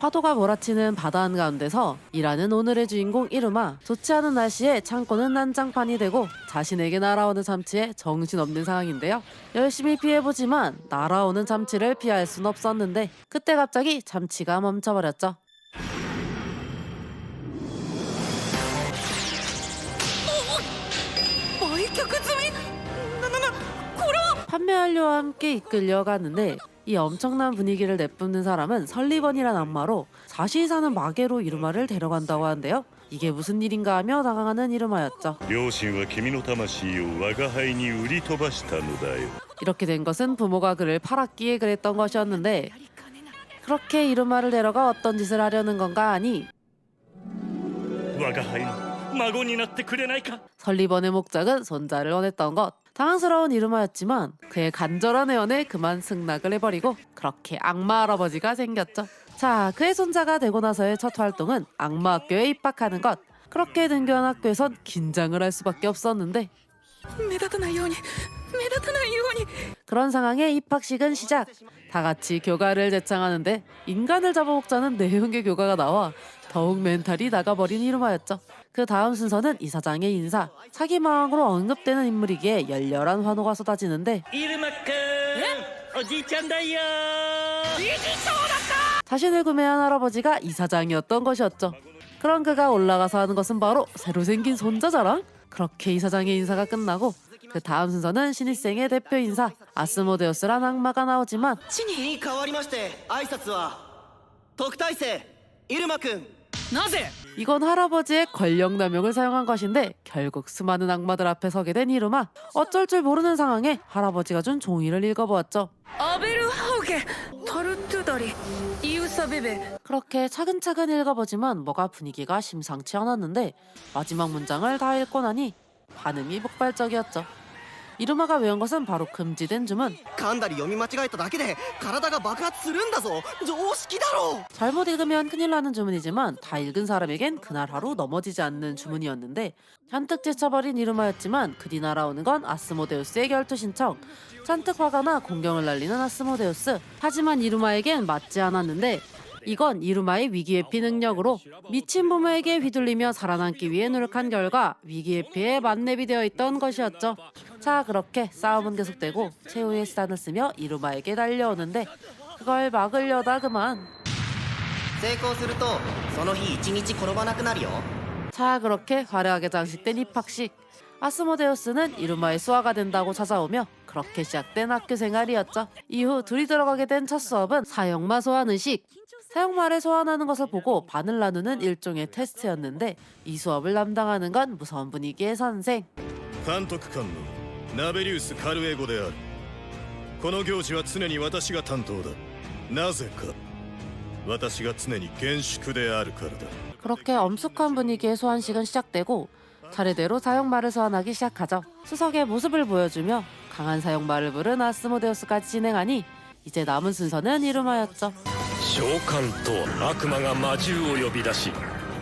파도가 몰아치는 바다 한가운데서 일하는 오늘의 주인공 이루마. 좋지 않은 날씨에 창고는 난장판이 되고 자신에게 날아오는 참치에 정신없는 상황인데요. 열심히 피해보지만 날아오는 참치를 피할 순 없었는데 그때 갑자기 참치가 멈춰버렸죠. 판매완료와 함께 이끌려가는데 이 엄청난 분위기를 내뿜는 사람은 설리번이란 악마로 자신이 사는 마계로 이루마를 데려간다고 하는데요. 이게 무슨 일인가 하며 당황하는 이루마였죠. 両親は君の魂を我が輩に売り飛ばしたのだよ。 이렇게 된 것은 부모가 그를 팔았기에 그랬던 것이었는데 그렇게 이루마를 데려가 어떤 짓을 하려는 건가 하니 我が輩の孫になってくれないか。 설리번의 목적은 손자를 원했던 것. 당황스러운 이루마였지만 그의 간절한 애원에 그만 승낙을 해버리고 그렇게 악마 할아버지가 생겼죠. 자, 그의 손자가 되고 나서의 첫 활동은 악마 학교에 입학하는 것. 그렇게 등교한 학교에선 긴장을 할 수밖에 없었는데 그런 상황에 입학식은 시작. 다 같이 교가를 제창하는데 인간을 잡아먹자는 내용의 교가가 나와 더욱 멘탈이 나가버린 이루마였죠. 그 다음 순서는 이사장의 인사. 사기마왕으로 언급되는 인물이기에 열렬한 환호가 쏟아지는데 イルマくん、おじいちゃんだよ。 자신을 구매한 할아버지가 이사장이었던 것이었죠. 그런 그가 올라가서 하는 것은 바로 새로 생긴 손자 자랑? 그렇게 이사장의 인사가 끝나고 그 다음 순서는 신입생의 대표 인사. 아스모데우스란 악마가 나오지만 地に変わりまして挨拶は特待生イルマくん。なぜ 이건 할아버지의 권력 남용을 사용한 것인데 결국 수많은 악마들 앞에 서게 된 이루마. 어쩔 줄 모르는 상황에 할아버지가 준 종이를 읽어보았죠. アベルハウゲタルトゥダリイウサベベ 그렇게 차근차근 읽어보지만 뭐가 분위기가 심상치 않았는데 마지막 문장을 다 읽고 나니 반응이 폭발적이었죠. 이루마가 외운 것은 바로 금지된 주문. 噛んだり読み間違えただけで体が爆発するんだぞ。常識だろ。 잘못 읽으면 큰일 나는 주문이지만 다 읽은 사람에겐 그날 하루 넘어지지 않는 주문이었는데 잔뜩 지쳐버린 이루마였지만 그뒤 날아오는 건 아스모데우스의 결투 신청. 잔뜩 화가 나 공경을 날리는 아스모데우스. 하지만 이루마에겐 맞지 않았는데 이건 이루마의 위기회피 능력으로 미친 부모에게 휘둘리며 살아남기 위해 노력한 결과 위기회피에 만렙이 되어 있던 것이었죠. 자, 그렇게 싸움은 계속되고 최후의 수단을 쓰며 이루마에게 달려오는데 그걸 막으려다 그만. 成功するとその日一日転ばなくなるよ。 자, 그렇게 화려하게 장식된 입학식. 아스모데우스는 이루마의 수하가 된다고 찾아오며 그렇게 시작된 학교 생활이었죠. 이후 둘이 들어가게 된 첫 수업은 사형마 소환 의식. 사형마를 소환하는 것을 보고 반을 나누는 일종의 테스트였는데 이 수업을 담당하는 건 무서운 분위기의 선생. 監督官のナベリウス・カルエゴである。この行事は常に私が担当だ。なぜか私が常に厳粛であるからだ。 그렇게 엄숙한 분위기의 소환식은 시작되고 차례대로 사형마를 소환하기 시작하죠. 수석의 모습을 보여주며 강한 사형마를 부른 아스모데우스까지 진행하니 이제 남은 순서는 이루마였죠. 召喚とは悪魔が魔獣を呼び出し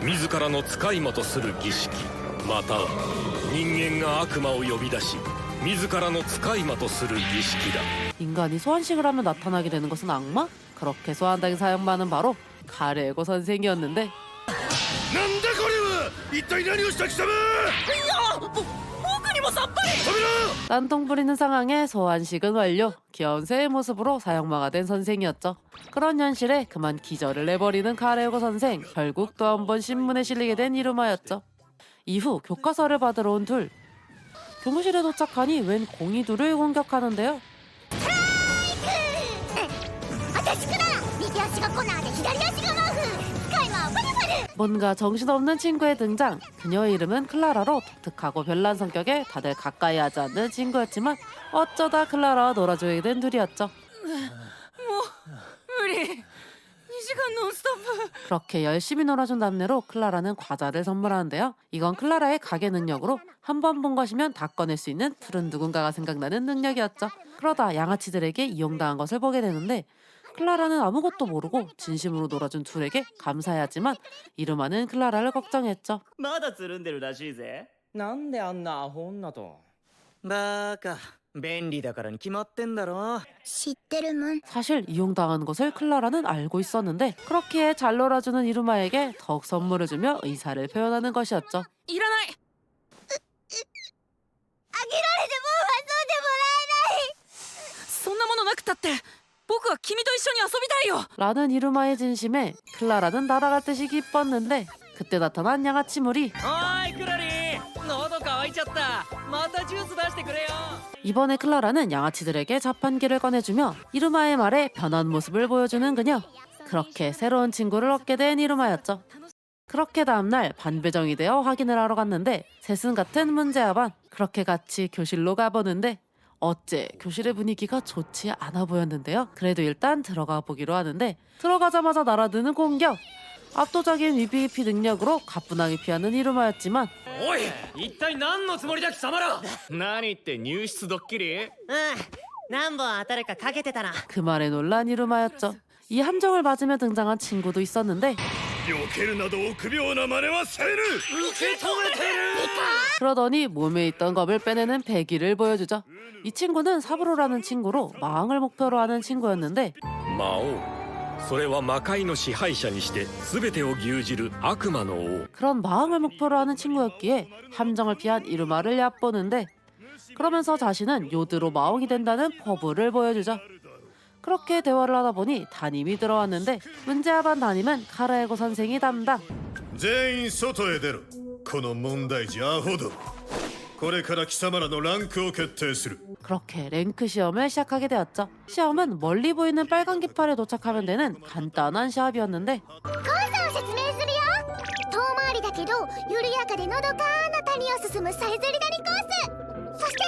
自らの使い魔とする儀式、また人間が悪魔を呼び出し自らの使い魔とする儀式だ。 인간이 소환식을 하면 나타나게 되는 것은 악마? 그렇게 소환당한 사형마는 바로 가레고 선생이었는데 なんだこれは。一体何をした貴様。僕にもさっぱり 딴통 부리는 상황에 소환식은 완료. 귀여운 새의 모습으로 사형마가 된 선생이었죠. 그런 현실에 그만 기절을 내버리는 가레고 선생. 결국 또 한 번 신문에 실리게 된 이루마였죠. 이후 교과서를 받으러 온 둘. 교무실에 도착하니 웬 공이 둘을 공격하는데요. 私から右足がコナーで左足がマーフ使い魔はパルパル 뭔가 정신없는 친구의 등장. 그녀의 이름은 클라라로 독특하고 별난 성격에 다들 가까이 하지 않는 친구였지만 어쩌다 클라라와 놀아주게 된 둘이었죠. 無理2時間ノンストップ 그렇게 열심히 놀아준 남매로 클라라는 과자를 선물하는데요. 이건 클라라의 가게 능력으로 한 번 본 것이면 다 꺼낼 수 있는 푸른 누군가가 생각나는 능력이었죠. 그러다 양아치들에게 이용당한 것을 보게 되는데 클라라는 아무것도 모르고 진심으로 놀아준 둘에게 감사해하지만 이루마는 클라라를 걱정했죠. まだつるんでるらしいぜ。なんであんなアホ女と。バカ便利だからに決まってんだろ。知ってるもん。 사실 이용당한 것을 클라라는 알고 있었는데 그렇기에 잘 놀아주는 이루마에게 더욱 선물을 주며 의사를 표현하는 것이었죠. いらない。あげられても遊んでもらえない。そんなものなくたって僕は君と一緒に遊びたいよ。 라는 이루마의 진심에 클라라는 날아갈 듯이 기뻤는데 그때 나타난 양아치 물이 おーいクラリン、喉乾いちゃった。またジュース出してくれよ。 이번에 클라라는 양아치들에게 자판기를 꺼내주며 이루마의 말에 변한 모습을 보여주는 그녀. 그렇게 새로운 친구를 얻게 된 이루마였죠. 그렇게 다음날 반배정이 되어 확인을 하러 갔는데 세순 같은 문제아 반. 그렇게 같이 교실로 가보는데 어째 교실의 분위기가 좋지 않아 보였는데요. 그래도 일단 들어가 보기로 하는데 들어가자마자 날아드는 공격. 압도적인 VVP 능력으로 가뿐하게 피하는 이루마였지만 おい、一体何のつもりだ貴様ら。何って入室ドッキリ？何本当たるかかけてたな。 그 말에 놀란 이루마였죠. 이 함정을 맞으며 등장한 친구도 있었는데 避けるなど臆病な真似はせぬ。受け止めてる。 그러더니 몸에 있던 겁을 빼내는 배기를 보여주죠. 이 친구는 사브로라는 친구로 마왕을 목표로 하는 친구였는데 魔王それは魔界の支配者にして全てを牛耳る悪魔の王 그런 마왕을 목표로 하는 친구였기에 함정을 피한 이루마를 얕보는데 그러면서 자신은 요드로 마왕이 된다는 포부를 보여주죠. 그렇게 대화를 하다 보니 담임이 들어왔는데 문제아 반 담임은 카라에고 선생이 담당. 全員外へ出ろ。この問題児アホど。これから貴様らのランクを決定する。 그렇게 랭크 시험을 시작하게 되었죠. 시험은 멀리 보이는 빨간 깃발에 도착하면 되는 간단한 시합이었는데 コースを説明するよ。遠回りだけど緩やかでのどかな谷を進むさえずり谷コース、そして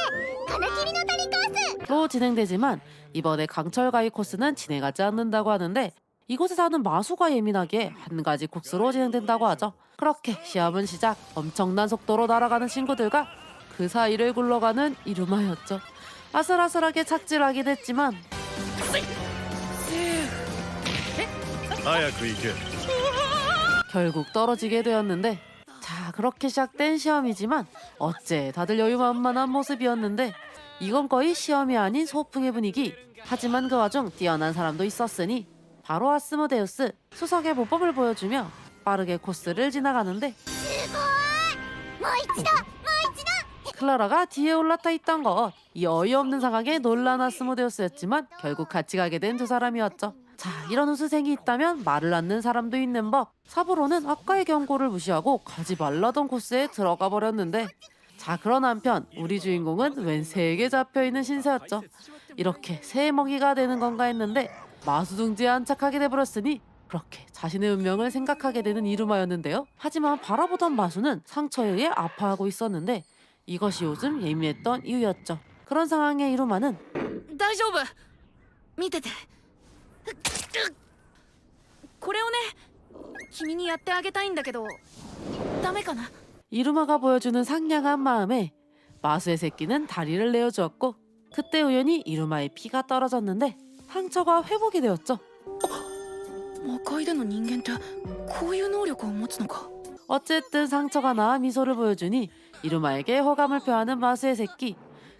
金切りの谷コース。 로 진행되지만 이번에 강철가위 코스는 진행하지 않는다고 하는데 이곳에 사는 마수가 예민하기에 한 가지 코스로 진행된다고 하죠. 그렇게 시험은 시작. 엄청난 속도로 날아가는 친구들과 그 사이를 굴러가는 이루마였죠. 아슬아슬하게 착질하긴 했지만 早く行け。 결국 떨어지게 되었는데 자 그렇게 시작된 시험이지만 어째 다들 여유만만한 모습이었는데 이건 거의 시험이 아닌 소풍의 분위기. 하지만 그 와중 뛰어난 사람도 있었으니 바로 아스모데우스. 수석의 모법을 보여주며 빠르게 코스를 지나가는데 すごい。もう一度もう一度。 클라라가 뒤에 올라타 있던 것. 이 어이없는 상황에 놀란 아스모데우스였지만 결국 같이 가게 된 두 사람이었죠. 자 이런 우수생이 있다면 말을 않는 사람도 있는 법. 사부로는 아까의 경고를 무시하고 가지 말라던 코스에 들어가 버렸는데 자 그런 한편 우리 주인공은 웬 새에게 잡혀있는 신세였죠. 이렇게 새의 먹이가 되는 건가 했는데 마수둥지에 안착하게 돼버렸으니 그렇게 자신의 운명을 생각하게 되는 이루마였는데요. 하지만 바라보던 마수는 상처에 의해 아파하고 있었는데 이것이 요즘 예민했던 이유였죠. 그런 상황에 이루마는 大丈夫。見てて。これをね、君にやってあげたいんだけど、ダメかな。 이루마가 보여주는 상냥한 마음에 마수의 새끼는 다리를 내어주었고 그때 우연히 이루마의 피가 떨어졌는데 상처가 회복이 되었죠. 魔界での人間ってこういう能力を持つのか。 어쨌든 상처가 나아 미소를 보여주니 이루마에게 호감을 표하는 마수의 새끼.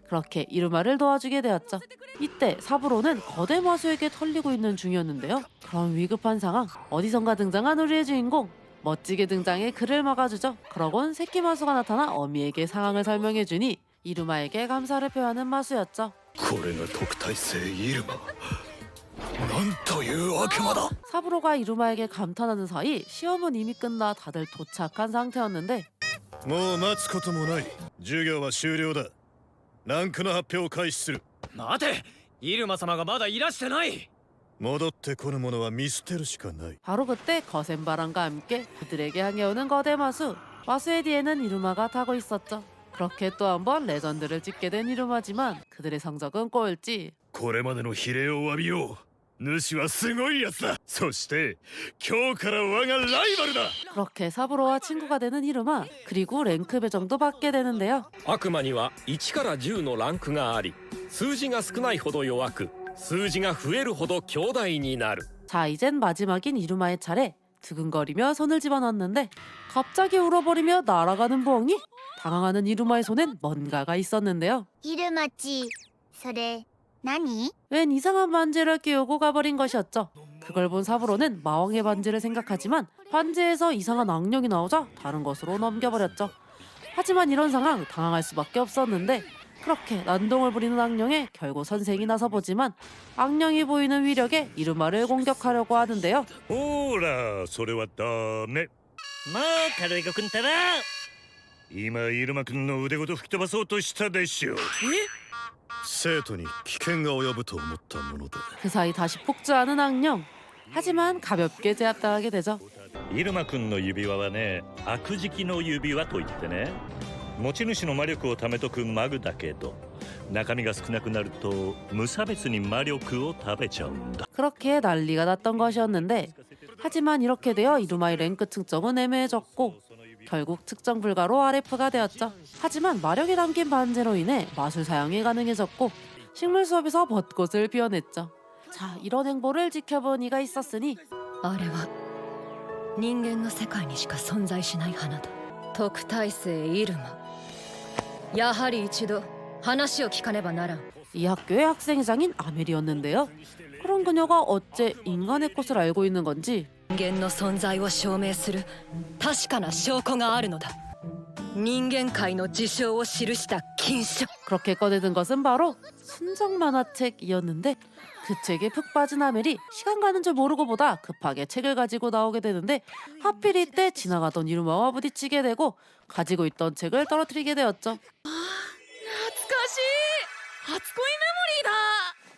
그렇게 이루마를 도와주게 되었죠. 이때 사부로는 거대 마수에게 털리고 있는 중이었는데요. 그런 위급한 상황 어디선가 등장한 우리의 주인공. 멋지게 등장해 그를 막아주죠. 그러곤 새끼 마수가 나타나 어미에게 상황을 설명해주니 이루마에게 감사를 표하는 마수였죠. これが特待生イルマ。なんという悪魔だ。 사부로가 이루마에게 감탄하는 사이 시험은 이미 끝나 다들 도착한 상태였는데 もう待つこともない。授業は終了だ。ランクの発表を開始する。待て、イルマ様がまだいらしてない。戻ってこぬ者は見捨てるしかない。 바로 그때 거센 바람과 함께 그들에게 향해 오는 거대 마수. 마수의 뒤에는 이루마가 타고 있었죠. 그렇게 또 한 번 레전드를 찍게 된 이루마지만 그들의 성적은 꼴찌. これまでの比例を詫びよう。主はすごいやつだ。そして今日から我がライバルだ。 그렇게 사부로와 친구가 되는 이루마. 그리고 랭크 배정도 받게 되는데요. 悪魔には1から10のランクがあり数字が少ないほど弱く数字が増えるほど強大になる 자 이젠 마지막인 이루마의 차례. 두근거리며 손을 집어넣었는데 갑자기 울어버리며 날아가는 부엉이? 당황하는 이루마의 손엔 뭔가가 있었는데요. イルマチそれ何？ 웬 이상한 반지를 끼우고 가버린 것이었죠. 그걸 본 사부로는 마왕의 반지를 생각하지만 반지에서 이상한 악령이 나오자 다른 것으로 넘겨버렸죠. 하지만 이런 상황 당황할 수밖에 없었는데 그렇게 난동을 부리는 악령에 결국 선생이 나서보지만 악령이 보이는 위력에 이루마를 공격하려고 하는데요. ほらそれはダメ。もう軽い子くんたら今イルマくんの腕ごと吹き飛ばそうとしたでしょ。生徒に危険が及ぶと思ったもので 그 사이 다시 폭주하는 악령. 하지만 가볍게 제압당하게 되죠. イルマくんの指輪はね、悪食の指輪といってね、持ち主の魔力を貯めとくマグだけど、中身が少なくなると無差別に魔力を食べちゃうんだ。 그렇게 난리가 났던 것이었는데 하지만 이렇게 되어 이루마의 랭크 측정은 애매해졌고 결국 측정 불가로 RF가 되었죠. 하지만 마력이 담긴 반지로 인해 마술 사용이 가능해졌고 식물 수업에서 벚꽃을 피워냈죠. 자, 이런 행보를 지켜본 이가 있었으니 あれは人間の世界にしか存在しない花だ。特待生イルマ、やはり一度話を聞かねばならん。 이 학교의 학생회장인 아멜이었는데요. 그런 그녀가 어째 인간의 꽃을 알고 있는 건지 人間の存在を証明する確かな証拠があるのだ。人間界の事象を記した金書。 그렇게 꺼내든 것은 바로 순정 만화책이었는데 그 책에 푹 빠진 아멜이 시간 가는 줄 모르고 보다 급하게 책을 가지고 나오게 되는데 하필 이때 지나가던 이루마와 부딪히게 되고 가지고 있던 책을 떨어뜨리게 되었죠. 懐かしい、初恋メモリーだ。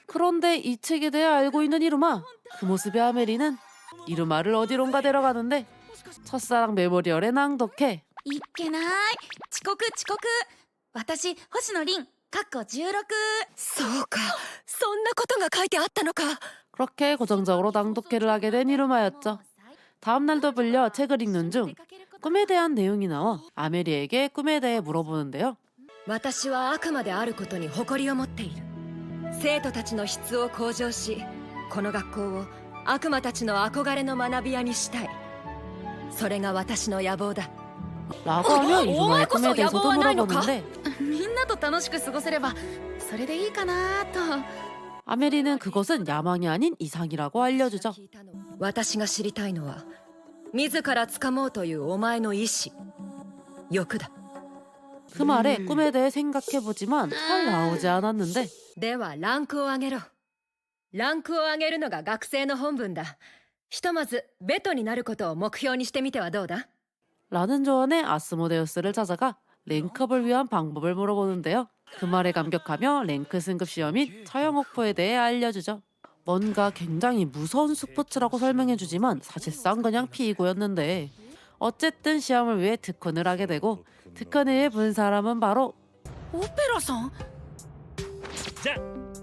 그런데 이 책에 대해 알고 있는 이루마. 그 모습의 아멜이는 이루마를 어디론가 데려가는데 첫사랑 메모리얼에 낭독해 いっけない、遅刻遅刻。私星野凛かっこ16。そうか、そんなことが書いてあったのか。 그렇게 고정적으로 낭독회를 하게 된 이루마였죠. 다음 날도 불려 책을 읽는 중 꿈에 대한 내용이 나와 아멜이에게 꿈에 대해 물어보는데요. 私は悪魔であることに誇りを持っている。生徒たちの質を向上し、この学校を悪魔たちの憧れの学び屋にしたい。それが私の野望だ。 라고 하며 이루마의 꿈에 대해서도 물어보는데 みんなと楽しく過ごせればそれでいいかなと。 아멜이는 그것은 야망이 아닌 이상이라고 알려주죠. 私が知りたいのは自ら掴もうというお前の意志、欲だ。 그 말에 꿈에 대해 생각해보지만 잘 나오지 않았는데 ではランクを上げろ。ランクを上げるのが学生の本分だ。ひとまずベトになることを目標にしてみてはどうだ。 라는 조언에 아스모데우스를 찾아가 랭크업을 위한 방법을 물어보는데요. 그 말에 감격하며 랭크 승급 시험 및 처형 목표에 대해 알려주죠. 뭔가 굉장히 무서운 스포츠라고 설명해주지만 사실상 그냥 피구였는데 어쨌든 시험을 위해 특훈을 하게 되고 특훈을 본 사람은 바로 オペラさん。じゃ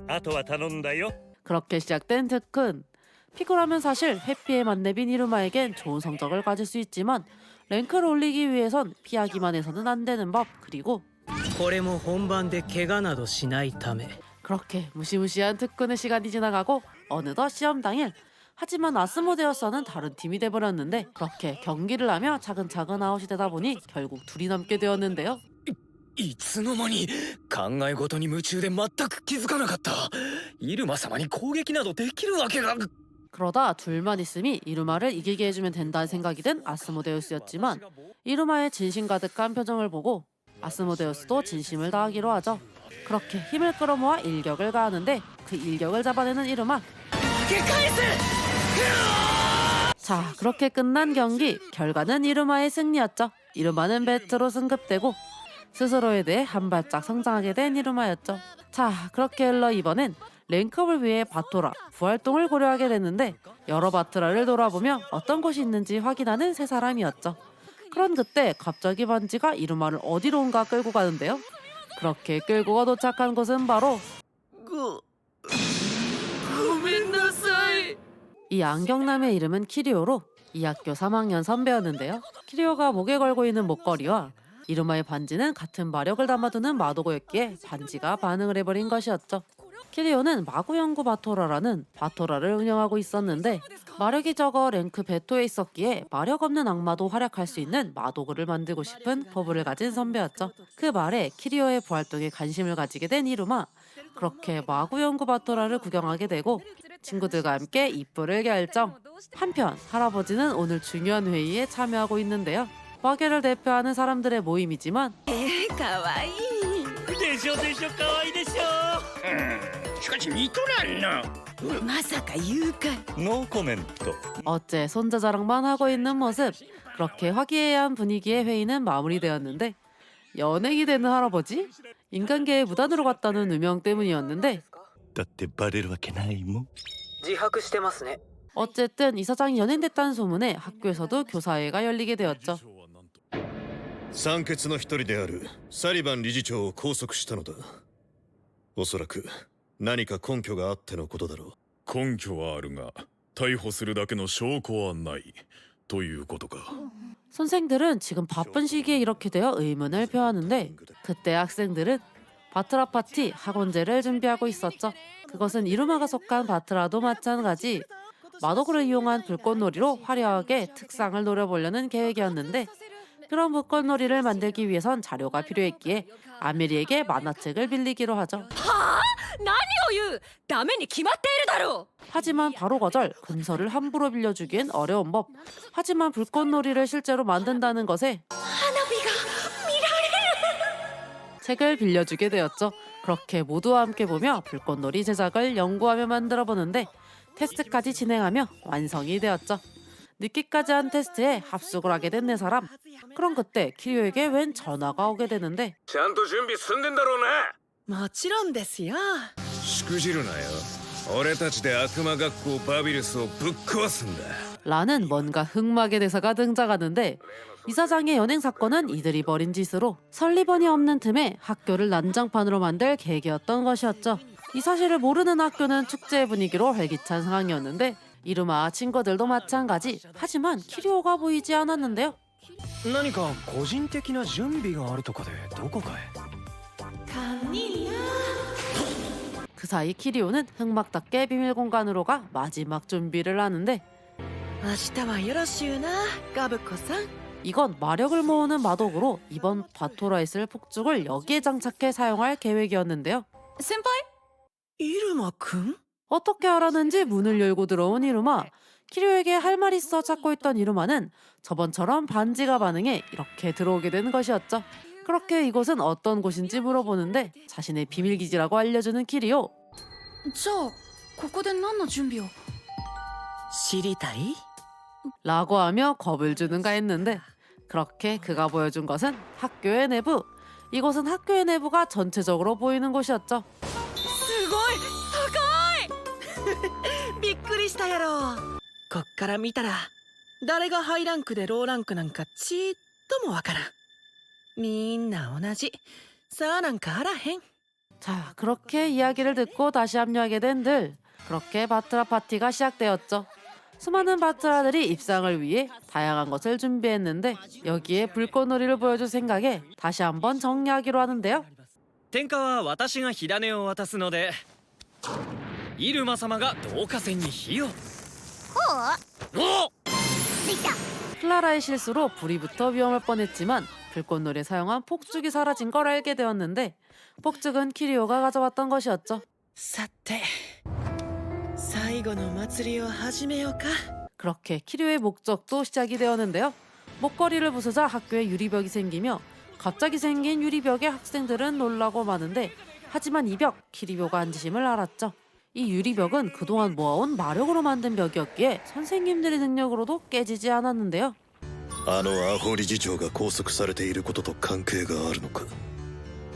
あ、あとは頼んだよ。 그렇게 시작된 특훈. 피구라면 사실 회피에 만렙인 이루마에겐 좋은 성적을 가질 수 있지만 랭크를 올리기 위해선 피하기만 해서는 안 되는 법. 그리고 これも本番で怪我などしないため。 그렇게 무시무시한 특훈의 시간이 지나가고 어느덧 시험 당일. 하지만 아스모데우스는 다른 팀이 돼버렸는데 그렇게 경기를 하며 차근차근 아웃이 되다 보니 결국 둘이 남게 되었는데요. いつの間に考え事に夢中で全く気づかなかった。イルマ様に攻撃などできるわけが。 그러다 둘만 있음이 이루마를 이기게 해주면 된다는 생각이 든 아스모데우스였지만 이루마의 진심 가득한 표정을 보고 아스모데우스도 진심을 다하기로 하죠. 그렇게 힘을 끌어모아 일격을 가하는데 그 일격을 잡아내는 이루마. 자, 그렇게 끝난 경기. 결과는 이루마의 승리였죠. 이루마는 베트로 승급되고 스스로에 대해 한 발짝 성장하게 된 이루마였죠. 자, 그렇게 흘러 이번엔 랭크업을 위해 바토라 부활동을 고려하게 됐는데 여러 바토라를 돌아보며 어떤 곳이 있는지 확인하는 세 사람이었죠. 그런 그때 갑자기 반지가 이루마를 어디론가 끌고 가는데요. 그렇게 끌고가 도착한 곳은 바로 이 안경남의 이름은 키리오로 이 학교 3학년 선배였는데요. 키리오가 목에 걸고 있는 목걸이와 이루마의 반지는 같은 마력을 담아두는 마도고였기에 반지가 반응을 해버린 것이었죠. 키리오는 마구연구 바토라라는 바토라를 운영하고 있었는데 마력이 적어 랭크 베토에 있었기에 마력 없는 악마도 활약할 수 있는 마도구를 만들고 싶은 포부를 가진 선배였죠. 그 말에 키리오의 부활동에 관심을 가지게 된 이루마. 그렇게 마구 연구 바토라를 구경하게 되고 친구들과 함께 입부를 결정. 한편 할아버지는 오늘 중요한 회의에 참여하고 있는데요. 마계를 대표하는 사람들의 모임이지만 かわいいでしょでしょ可愛いでしょしかし似とらんなまさか誘拐ノーコメント 어째 손자자랑만 하고 있는 모습. 그렇게 화기애애한 분위기의 회의는 마무리되었는데 연예인이 되는 할아버지? 인간계의 무단으로 갔다는 누명 때문이었는데 だってバレるわけないもん自白してますね。 어쨌든 이사장이 연예인됐다는 소문에 학교에서도 교사회가 열리게 되었죠. 酸欠の一人であるサリバン理事長を拘束したのだ。おそらく何か根拠があってのことだろう。根拠はあるが逮捕するだけの証拠はないということか。 선생들은 지금 바쁜 시기에 이렇게 되어 의문을 표하는데 그때 학생들은 바트라 파티 학원제를 준비하고 있었죠. 그것은 이루마가 속한 바트라도 마찬가지 마도구를 이용한 불꽃놀이로 화려하게 특상을 노려보려는 계획이었는데 그런 불꽃놀이를 만들기 위해선 자료가 필요했기에 아메리에게 만화책을 빌리기로 하죠. 何を言うダメに決まっているだろう 하지만 바로 거절, 근서를 함부로 빌려주기엔 어려운 법. 하지만 불꽃놀이를 실제로 만든다는 것에 책을 빌려주게 되었죠. 그렇게 모두와 함께 보며 불꽃놀이 제작을 연구하며 만들어 보는데 테스트까지 진행하며 완성이 되었죠. 늦게까지 한 테스트에 합숙을 하게 된 네 사람. 그럼 그때 키리오에게 웬 전화가 오게 되는데 ちゃんと準備済んでんだろうなもちろんですよ。しくじるなよ。俺たちで悪魔学校バビルスをぶっ壊すんだ。 라는 뭔가 흑막의 대사가 등장하는데 이사장의 연행 사건은 이들이 벌인 짓으로 설리번이 없는 틈에 학교를 난장판으로 만들 계획이었던 것이었죠. 이 사실을 모르는 학교는 축제 분위기로 활기찬 상황이었는데 이루마 친구들도 마찬가지. 하지만 키리오가 보이지 않았는데요. 何か個人的な準備があるとかでどこかへ。 그 사이 키리오는 흑막답게 비밀 공간으로 가 마지막 준비를 하는데 明日はよろしゅうな、ガブコさん。 이건 마력을 모으는 마독으로 이번 바토라에 쓸 폭죽을 여기에 장착해 사용할 계획이었는데요. 先輩イルマくん？ 어떻게 알았는지 문을 열고 들어온 이루마. 키리오에게 할 말 있어 찾고 있던 이루마는 저번처럼 반지가 반응해 이렇게 들어오게 된 것이었죠. 그렇게 이곳은 어떤 곳인지 물어보는데 자신의 비밀기지라고 알려주는 키리오. じゃあここで何の準備を知りたい？ 라고 하며 겁을 주는가 했는데 그렇게 그가 보여준 것은 학교의 내부. 이곳은 학교의 내부가 전체적으로 보이는 곳이었죠. すごい高いびっくりしたやろ。こっから見たら誰がハイランクでローランクなんかちっともわからん。みんな同じ。さあなんかあらへん。 자, 그렇게 이야기를 듣고 다시 합류하게 된 들. 그렇게 바트라 파티가 시작되었죠. 수많은 바트라들이 입상을 위해 다양한 것을 준비했는데 여기에 불꽃놀이를 보여줄 생각에 다시 한번 정리하기로 하는데요. 天下は私が火種を渡すのでイルマ様が導火線に火をおついた。 클라라의 실수로 불이 붙어 위험할 뻔했지만 불꽃놀이에 사용한 폭죽이 사라진 걸 알게 되었는데 폭죽은 키리오가 가져왔던 것이었죠. さて最後の祭りを始めようか。 그렇게 키리오의 목적도 시작이 되었는데요. 목걸이를 부수자 학교에 유리벽이 생기며 갑자기 생긴 유리벽에 학생들은 놀라고 마는데 하지만 이 벽, 키리오가 안지심을 알았죠. 이 유리벽은 그동안 모아온 마력으로 만든 벽이었기에 선생님들의 능력으로도 깨지지 않았는데요. あのアホ理事長が拘束されていることと関係があるのか。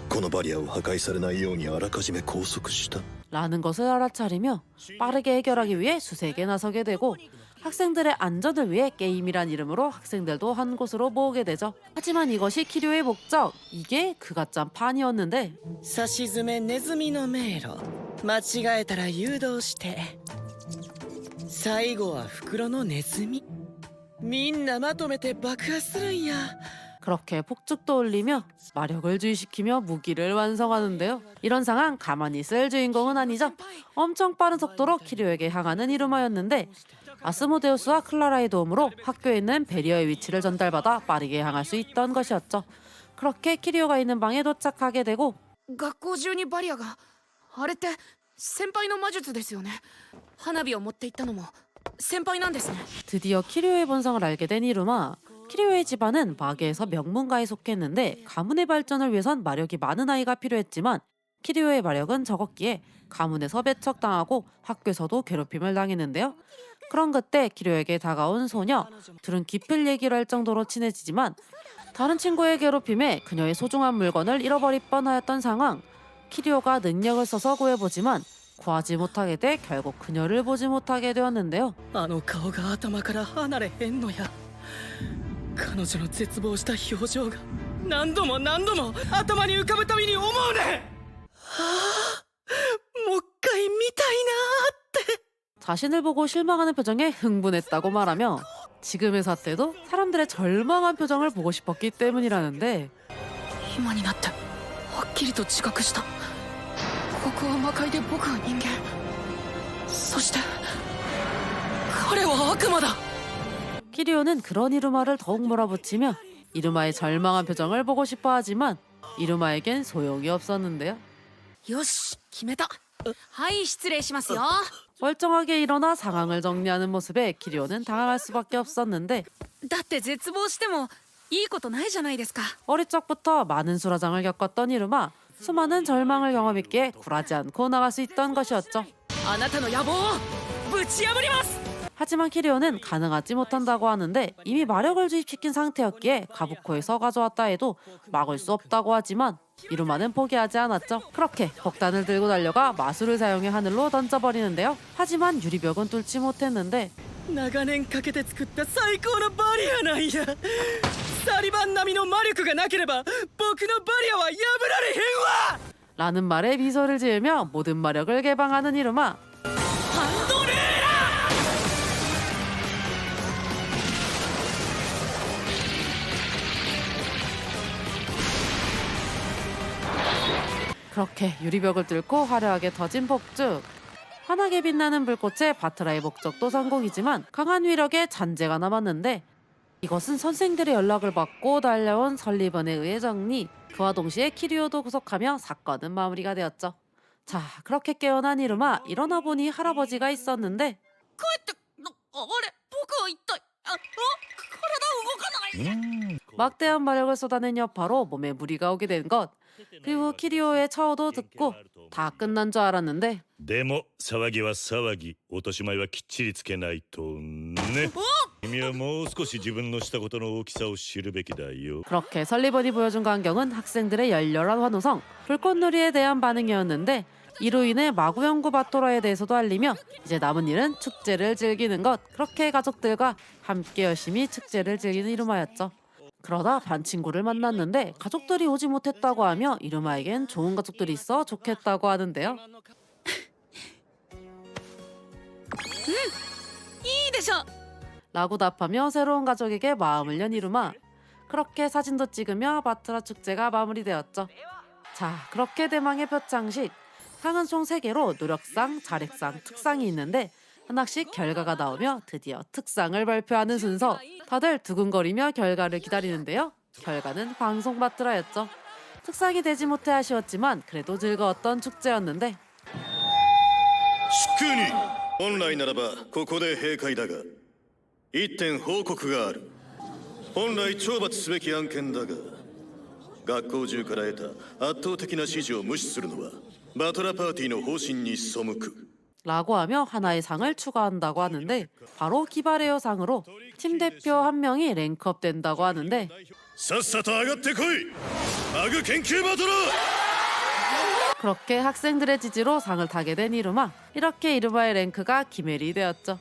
このバリアを破壊されないようにあらかじめ拘束した。 라는 것을 알아차리며 빠르게 해결하기 위해 수색에 나서게 되고 학생들의 안전을 위해 게임이란 이름으로 학생들도 한 곳으로 모으게 되죠. 하지만 이것이 키리오의 목적, 이게 그가 짠 판이었는데 さしずめネズミの迷路。間違えたら誘導して最後は袋のネズミ。みんなまとめて爆破するんや。 그렇게 폭죽도 올리며 마력을 주의시키며 무기를 완성하는데요. 이런 상황 가만히 있을 주인공은 아니죠. 엄청 빠른 속도로 키리오에게 향하는 이루마였는데 아스모데우스와 클라라의 도움으로 학교에 있는 베리어의 위치를 전달받아 빠르게 향할 수 있던 것이었죠. 그렇게 키리오가 있는 방에 도착하게 되고 学校中にバリアがあれって先輩の魔術ですよね。花火を持って行ったのも先輩なんですね。 드디어 키류의 본성을 알게 된 이루마. 키류의 집안은 마계에서 명문가에 속했는데 가문의 발전을 위해선 마력이 많은 아이가 필요했지만 키류의 마력은 적었기에 가문에서 배척당하고 학교에서도 괴롭힘을 당했는데요. 그런 그때 키류에게 다가온 소녀. 둘은 깊은 얘기를 할 정도로 친해지지만 다른 친구의 괴롭힘에 그녀의 소중한 물건을 잃어버릴 뻔하였던 상황. 키류가 능력을 써서 구해보지만 구하지 못하게 돼 결국 그녀를 보지 못하게 되었는데요. あの顔が頭から離れへんのや。彼女の絶望した表情が何度も何度も頭に浮かぶたびに思うね。もう一回見たいなーって。 자신을 보고 실망하는 표정에 흥분했다고 말하며 지금의 사태도 사람들의 절망한 표정을 보고 싶었기 때문이라는데 今になってはっきりと自覚した。ここは魔界で僕は人間、そして彼は悪魔だ。 키리오는 그런 이루마를 더욱 몰아붙이며 이루마의 절망한 표정을 보고 싶어 하지만 이루마에겐 소용이 없었는데요. よし、決めた。はい失礼しますよ。 멀쩡하게 일어나 상황을 정리하는 모습에 키리오는 당황할 수밖에 없었는데 だって絶望してもいいことないじゃないですか。 어릴 적부터 많은 수라장을 겪었던 이루마. 수많은 절망을 경험했기에 굴하지 않고 나갈 수 있던 것이었죠. あなたの野望をぶち破ります。 하지만 키리오는 가능하지 못한다고 하는데 이미 마력을 주입시킨 상태였기에 가부코에서 가져왔다 해도 막을 수 없다고 하지만 이루마는 포기하지 않았죠. 그렇게 벽단을 들고 달려가 마술을 사용해 하늘로 던져버리는데요. 하지만 유리벽은 뚫지 못했는데 長年かけて作った最高のバリアなんや。サリバン並みの魔力がなければ僕のバリアは破られへんわ。 라는 말에 미소를 지으며 모든 마력을 개방하는 이루마. ハンドレーラー。 그렇게 유리벽을 뚫고 화려하게 터진 폭죽. 환하게 빛나는 불꽃에 바트라의 목적도 성공이지만 강한 위력에 잔재가 남았는데 이것은 선생들의 연락을 받고 달려온 설리번에 의해 정리. 그와 동시에 키리오도 구속하며 사건은 마무리가 되었죠. 자, 그렇게 깨어난 이루마. 일어나 보니 할아버지가 있었는데 帰ってあれ僕は一体体動かない。 막대한 마력을 쏟아낸 여파로 몸에 무리가 오게 된 것. 그리고 키리오의 처우도 듣고 다 끝난 줄 알았는데 でも騒ぎは騒ぎ、落とし前はきっちりつけないとね。君はもう少し自分のしたことの大きさを知るべきだよ。 그렇게 설리번이 보여준 광경은 학생들의 열렬한 환호성, 불꽃놀이에 대한 반응이었는데 이로 인해 마구연구 바토라에 대해서도 알리며 이제 남은 일은 축제를 즐기는 것. 그렇게 가족들과 함께 열심히 축제를 즐기는 이루마였죠. 그러다 반친구를 만났는데 가족들이 오지 못했다고 하며 이루마에겐 좋은 가족들이 있어 좋겠다고 하는데요. いいでしょ。 라고 답하며 새로운 가족에게 마음을 연 이루마. 그렇게 사진도 찍으며 바트라 축제가 마무리되었죠. 자, 그렇게 대망의 표창식. 상은 총 3개로 노력상, 자력상, 특상이 있는데 하나씩 결과가 나오며 드디어 특상을 발표하는 순서. 다들 두근거리며 결과를 기다리는데요. 결과는 방송 바트라였죠. 특상이 되지 못해 아쉬웠지만 그래도 즐거웠던 축제였는데 祝に本来ならばここで閉会だが一点報告がある。本来懲罰すべき案件だが学校中から得た圧倒的な支持を無視するのはバトラパーティーの方針に背く 라고 하며 하나의 상을 추가한다고 하는데 바로 기바레오 상으로 팀 대표 한 명이 랭크업 된다고 하는데 さっさと上がってこいマグ研究バトラー 그렇게 학생들의 지지로 상을 타게 된 이루마. 이렇게 이루마의 랭크가 기메리 되었죠.